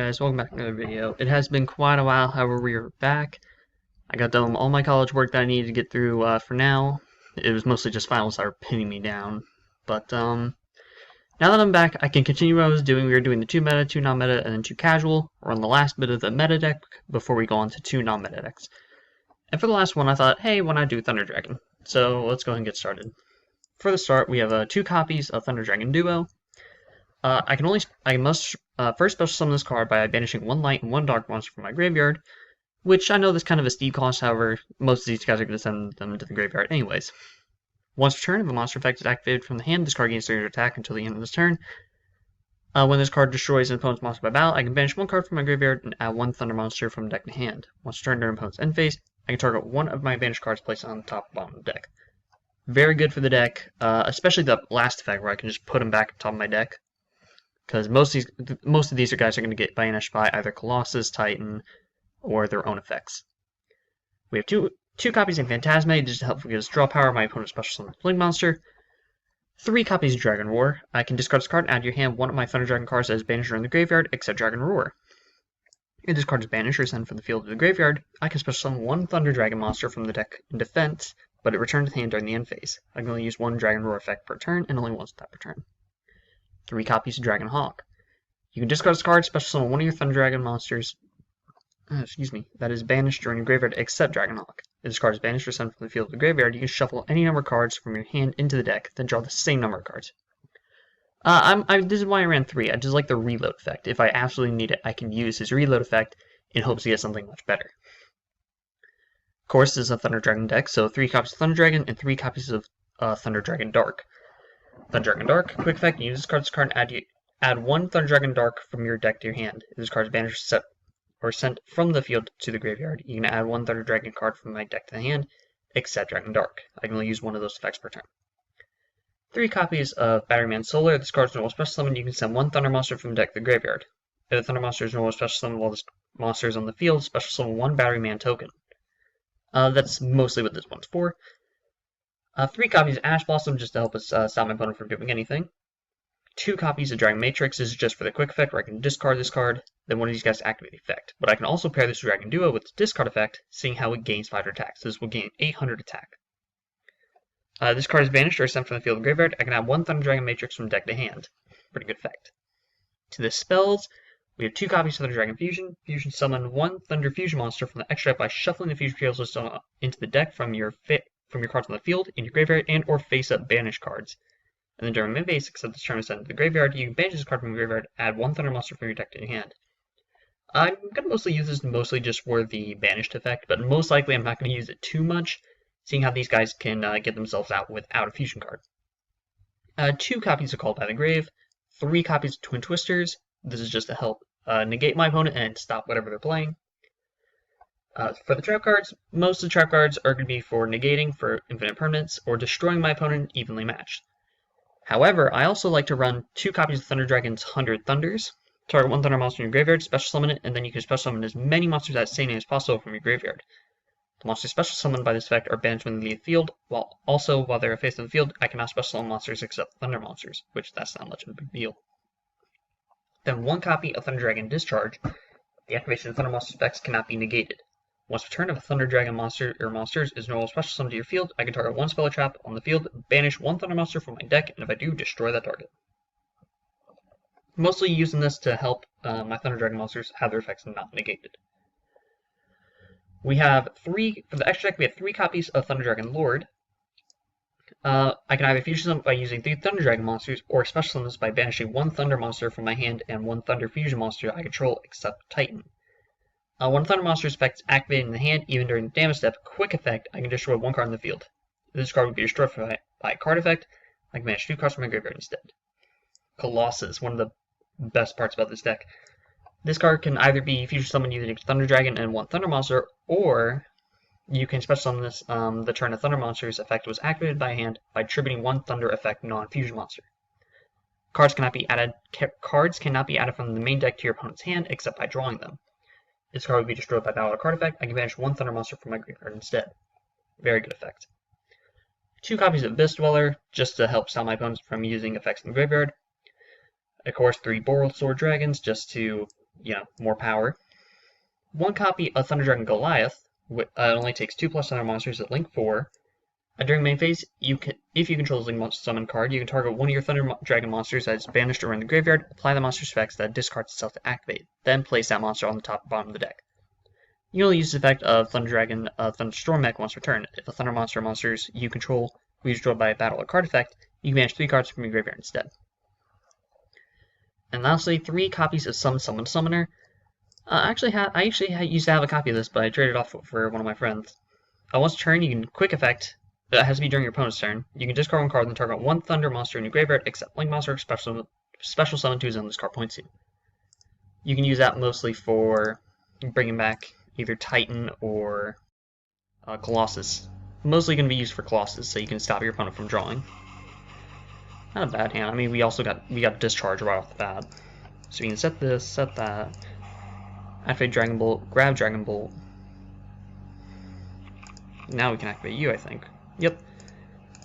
guys, welcome back to another video. It has been quite a while, however we are back. I got done all my college work that I needed to get through for now. It was mostly just finals that were pinning me down. But now that I'm back, I can continue what I was doing. We were doing the 2 meta, 2 non-meta, and then 2 casual. We're on the last bit of the meta deck before we go on to 2 non-meta decks. And for the last one, I thought, hey, why not do Thunder Dragon? So let's go ahead and get started. For the start, we have 2 copies of Thunder Dragon DUEL. I must first special summon this card by banishing 1 light and 1 dark monster from my graveyard, which I know this kind of a steep cost, however, most of these guys are going to send them to the graveyard anyways. Once per turn, if a monster effect is activated from the hand, this card gains 3 attack until the end of this turn. When this card destroys an opponent's monster by battle, I can banish 1 card from my graveyard and add 1 thunder monster from deck to hand. Once per turn during opponent's end phase, I can target 1 of my banished cards placed on the top or bottom of the deck. Very good for the deck, especially the last effect where I can just put them back on top of my deck. Because most of these guys are going to get banished by either Colossus, Titan, or their own effects. We have two copies of Phantasme, just to help give us draw power. My opponent's special summon Fling Monster. 3 copies of Dragon Roar. I can discard this card and add to your hand 1 of my Thunder Dragon cards that is banished in the graveyard, except Dragon Roar. If this card is banished or sent from the field to the graveyard, I can special summon 1 Thunder Dragon monster from the deck in defense, but it returns to hand during the end phase. I can only use 1 Dragon Roar effect per turn, and only once that per turn. 3 copies of Dragon Hawk. You can discard this card, special summon 1 of your Thunder Dragon monsters, that is banished during your graveyard except Dragon Hawk. If this card is banished or sent from the field to the graveyard, you can shuffle any number of cards from your hand into the deck, then draw the same number of cards. This is why I ran 3. I just like the reload effect. If I absolutely need it, I can use his reload effect in hopes to get something much better. Of course, this is a Thunder Dragon deck, so 3 copies of Thunder Dragon and 3 copies of Thunder Dragon Dark. Thunder Dragon Dark, quick effect, you use this card and add 1 Thunder Dragon Dark from your deck to your hand. If this card is banished or sent from the field to the graveyard, you can add 1 Thunder Dragon card from my deck to the hand, except Dragon Dark. I can only use 1 of those effects per turn. 3 copies of Batteryman Solar. This card is normal special summon. You can send 1 Thunder Monster from the deck to the graveyard. If the Thunder Monster is normal special summon while this monster is on the field, special summon 1 Batteryman token. That's mostly what this one's for. 3 copies of Ash Blossom, just to help us stop my opponent from doing anything. 2 copies of Dragon Matrix. This is just for the quick effect, where I can discard this card, then one of these guys activate the effect. But I can also pair this Dragon Duo with the discard effect, seeing how it gains 500 attack. So this will gain 800 attack. This card is banished or sent from the field of the graveyard. I can add 1 Thunder Dragon Matrix from deck to hand. Pretty good effect. To the spells, we have 2 copies of Thunder Dragon Fusion. Fusion summon 1 Thunder Fusion monster from the extra deck by shuffling the Fusion Field list into the deck from your cards on the field, in your graveyard, and or face-up banished cards. And then during mid-phase, except this turn is sent to the graveyard, you can banish this card from your graveyard, add 1 Thunder Monster from your deck to your hand. I'm going to mostly use this just for the banished effect, but most likely I'm not going to use it too much, seeing how these guys can get themselves out without a fusion card. 2 copies of Called by the Grave, 3 copies of Twin Twisters. This is just to help negate my opponent and stop whatever they're playing. For the trap cards, most of the trap cards are going to be for negating for infinite permanence or destroying my opponent evenly matched. However, I also like to run 2 copies of Thunder Dragon's 100 Thunders. Target 1 Thunder monster in your graveyard, special summon it, and then you can special summon as many monsters at the same name as possible from your graveyard. The monsters special summoned by this effect are banished when they leave the field, while they're facing the field, I cannot special summon monsters except Thunder monsters, which that's not much of a big deal. Then 1 copy of Thunder Dragon Discharge. The activation of Thunder monster effects cannot be negated. Once per turn, if a Thunder Dragon monster or monsters is normal special summoned to your field, I can target 1 spell or trap on the field, banish 1 Thunder monster from my deck, and if I do, destroy that target. Mostly using this to help my Thunder Dragon monsters have their effects not negated. We have for the extra deck, we have 3 copies of Thunder Dragon Lord. I can either fusion them by using 3 Thunder Dragon monsters, or special summon this by banishing 1 Thunder monster from my hand and 1 Thunder Fusion monster I control except Titan. 1 Thunder monster's effect is activated in the hand, even during the damage step. Quick effect, I can destroy 1 card in the field. If this card would be destroyed by a card effect, I can banish 2 cards from my graveyard instead. Colossus, one of the best parts about this deck. This card can either be fusion summoned using Thunder Dragon and 1 Thunder monster, or you can special summon this the turn a Thunder monster's effect was activated by hand by tributing 1 Thunder effect non-fusion monster. Cards cannot be added from the main deck to your opponent's hand except by drawing them. This card would be destroyed by battle or card effect. I can banish 1 Thunder monster from my graveyard instead. Very good effect. 2 copies of Abyss Dweller, just to help stop my opponents from using effects in the graveyard. Of course, 3 Boral Sword Dragons, just to more power. One copy of Thunder Dragon Goliath. It only takes 2+ Thunder monsters at Link 4. During main phase, if you control the Link Summon card, you can target one of your Thunder Dragon monsters that is banished or in the graveyard, apply the monster's effects that discards itself to activate, then place that monster on the top and bottom of the deck. You can only use the effect of Thunder Dragon Thunderstorm mech once per turn. If a Thunder monster or monsters you control who is destroyed by a battle or card effect, you can banish 3 cards from your graveyard instead. And lastly, 3 copies of Summon Summoner. I actually used to have a copy of this, but I traded off for one of my friends. Once a turn, you can quick effect. That has to be during your opponent's turn. You can discard one card and target one Thunder monster in your graveyard, except Link monster special summon to zone this card points to. You can use that mostly for bringing back either Titan or Colossus. Mostly going to be used for Colossus, so you can stop your opponent from drawing. Not a bad hand. I mean, we got Discharge right off the bat, so you can set this, set that, activate Dragon Bolt, grab Dragon Bolt. Now we can activate you, I think. Yep.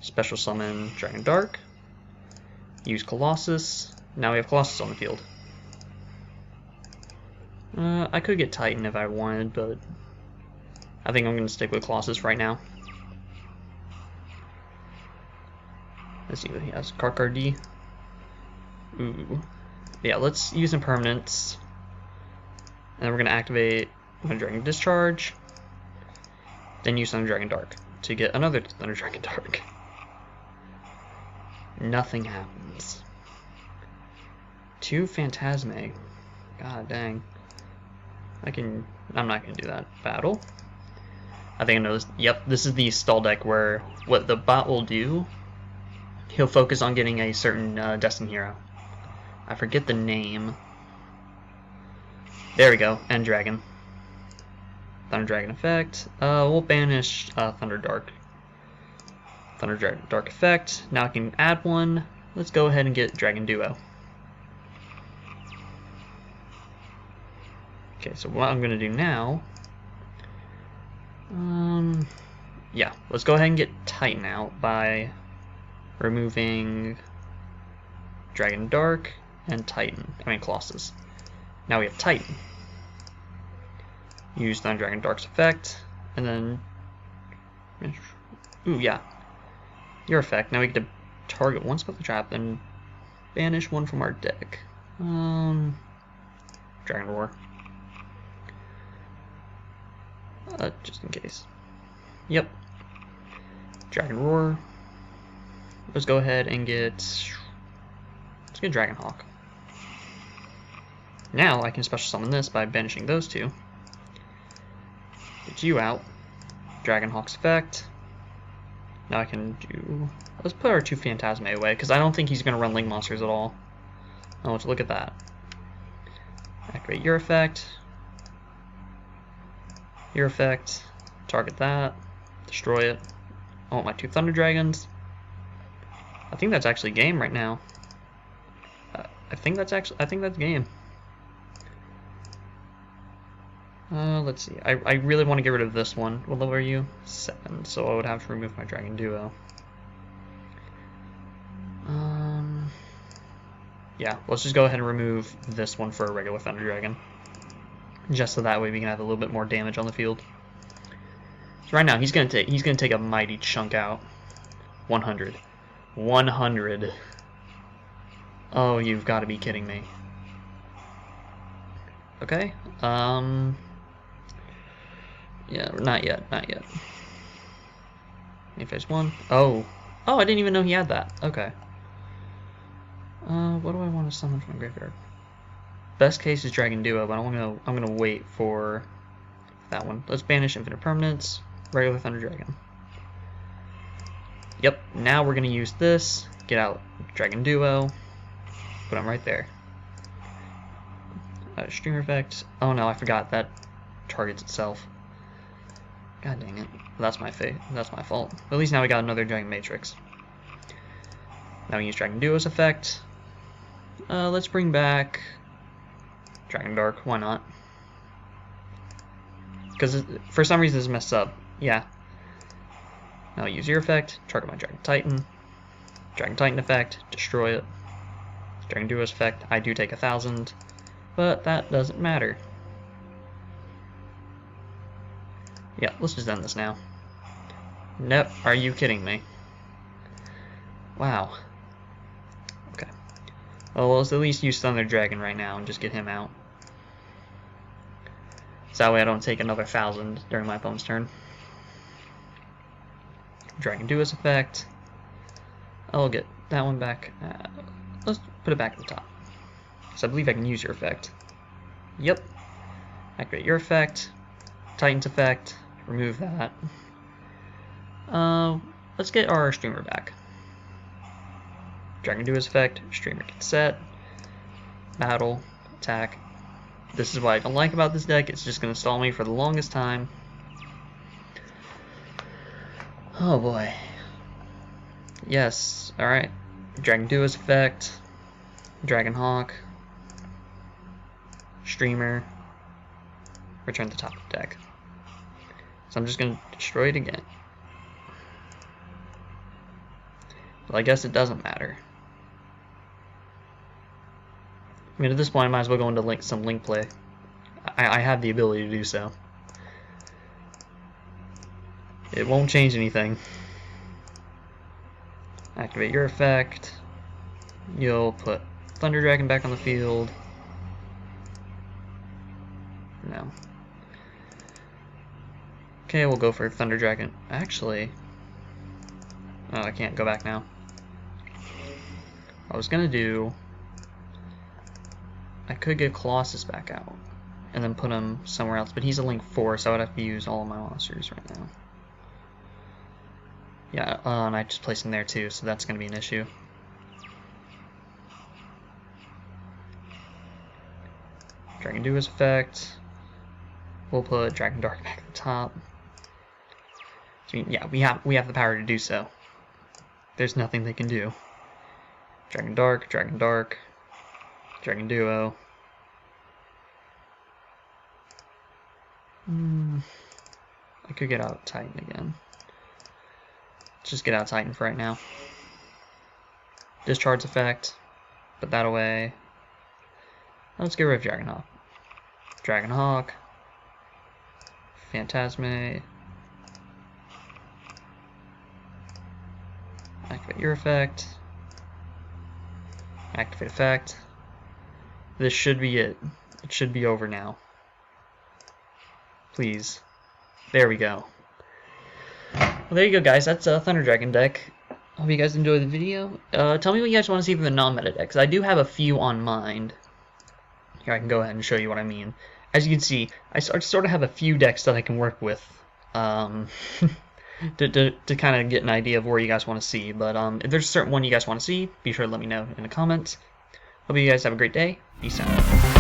Special summon Dragon Dark. Use Colossus. Now we have Colossus on the field. I could get Titan if I wanted, but I think I'm going to stick with Colossus right now. Let's see what he has. Card D. Ooh. Yeah, let's use impermanence. And then we're going to activate Thunder Dragon Discharge. Then use Thunder Dragon Dark to get another Thunder Dragon Dark. Nothing happens. 2 Phantasme. God dang. I'm not gonna do that. Battle. I think I know this. Yep, this is the stall deck where what the bot will do, he'll focus on getting a certain Destiny hero. I forget the name. There we go, End Dragon. Thunder Dragon effect. We'll banish Thunder Dark. Thunder Dragon Dark effect. Now I can add one. Let's go ahead and get Dragon Duo. Okay, so what I'm gonna do now, yeah, let's go ahead and get Titan out by removing Dragon Dark and Colossus. Now we have Titan. Use Thunder Dragon Dark's effect, and then, ooh yeah, your effect. Now we get to target one spell the trap and banish one from our deck. Dragon Roar. Just in case. Yep. Dragon Roar. Let's go ahead and let's get Dragon Hawk. Now I can special summon this by banishing those 2. Get you out. Dragon Hawk's effect. Now I can do... Let's put our 2 Phantasme away, because I don't think he's going to run Link monsters at all. Oh, let's look at that. Activate your effect. Your effect. Target that. Destroy it. I want my 2 Thunder Dragons. I think that's actually game right now. I think that's game. Let's see. I really want to get rid of this one. What level are you? 7. So I would have to remove my Dragon Duo. Yeah, let's just go ahead and remove this one for a regular Thunder Dragon. Just so that way we can have a little bit more damage on the field. So right now he's gonna take a mighty chunk out. 100. 100. Oh, you've got to be kidding me. Okay. Yeah, not yet. Phase 1. Oh, I didn't even know he had that. Okay. What do I want to summon from the graveyard? Best case is Dragon Duo, but I'm gonna wait for that one. Let's banish Infinite Permanence, regular Thunder Dragon. Yep, now we're gonna use this, get out Dragon Duo, put him right there. Streamer effect. Oh no, I forgot that targets itself. God dang it. That's my fault. At least now we got another Dragon Matrix. Now we use Dragon Duo's effect. Let's bring back Dragon Dark. Why not? Because for some reason this messed up. Yeah. Now use your effect. Target my Dragon Titan. Dragon Titan effect. Destroy it. Dragon Duo's effect. I do take 1,000. but that doesn't matter. Yeah, let's just end this now. Nope, are you kidding me? Wow. Okay. Oh, well, let's at least use Thunder Dragon right now and just get him out. So that way I don't take another 1,000 during my opponent's turn. Dragon Duel's effect. I'll get that one back. Let's put it back at the top. So I believe I can use your effect. Yep. Activate your effect. Titan's effect. Remove that. Let's get our streamer back. Dragon Duel's effect. Streamer gets set. Battle. Attack. This is what I don't like about this deck. It's just going to stall me for the longest time. Oh boy. Yes. Alright. Dragon Duel's effect. Dragon Hawk. Streamer. Return to the top of the deck. So I'm just going to destroy it again. Well, I guess it doesn't matter. I mean, at this point, I might as well go into some link play. I have the ability to do so. It won't change anything. Activate your effect. You'll put Thunder Dragon back on the field. No. Okay, we'll go for Thunder Dragon. Actually... Oh, I can't go back now. I was gonna do... I could get Colossus back out and then put him somewhere else, but he's a link 4, so I would have to use all of my monsters right now. Yeah, and I just placed him there too, so that's gonna be an issue. Dragon Duel's effect. We'll put Dragon Dark back at the top. So, yeah, we have the power to do so. There's nothing they can do. Dragon Dark, Dragon Dark, Dragon Duo. I could get out Titan again. Let's just get out Titan for right now. Discharge effect. Put that away. Let's get rid of Dragon Hawk. Dragon Hawk. Phantasme. Activate your effect. Activate effect. This should be it. It should be over now. Please. There we go. Well, there you go, guys. That's a Thunder Dragon deck. Hope you guys enjoyed the video. Tell me what you guys want to see from the non-meta decks. I do have a few on mind. Here, I can go ahead and show you what I mean. As you can see, I sort of have a few decks that I can work with to kind of get an idea of where you guys want to see. But if there's a certain one you guys want to see, be sure to let me know in the comments. Hope you guys have a great day. Peace out.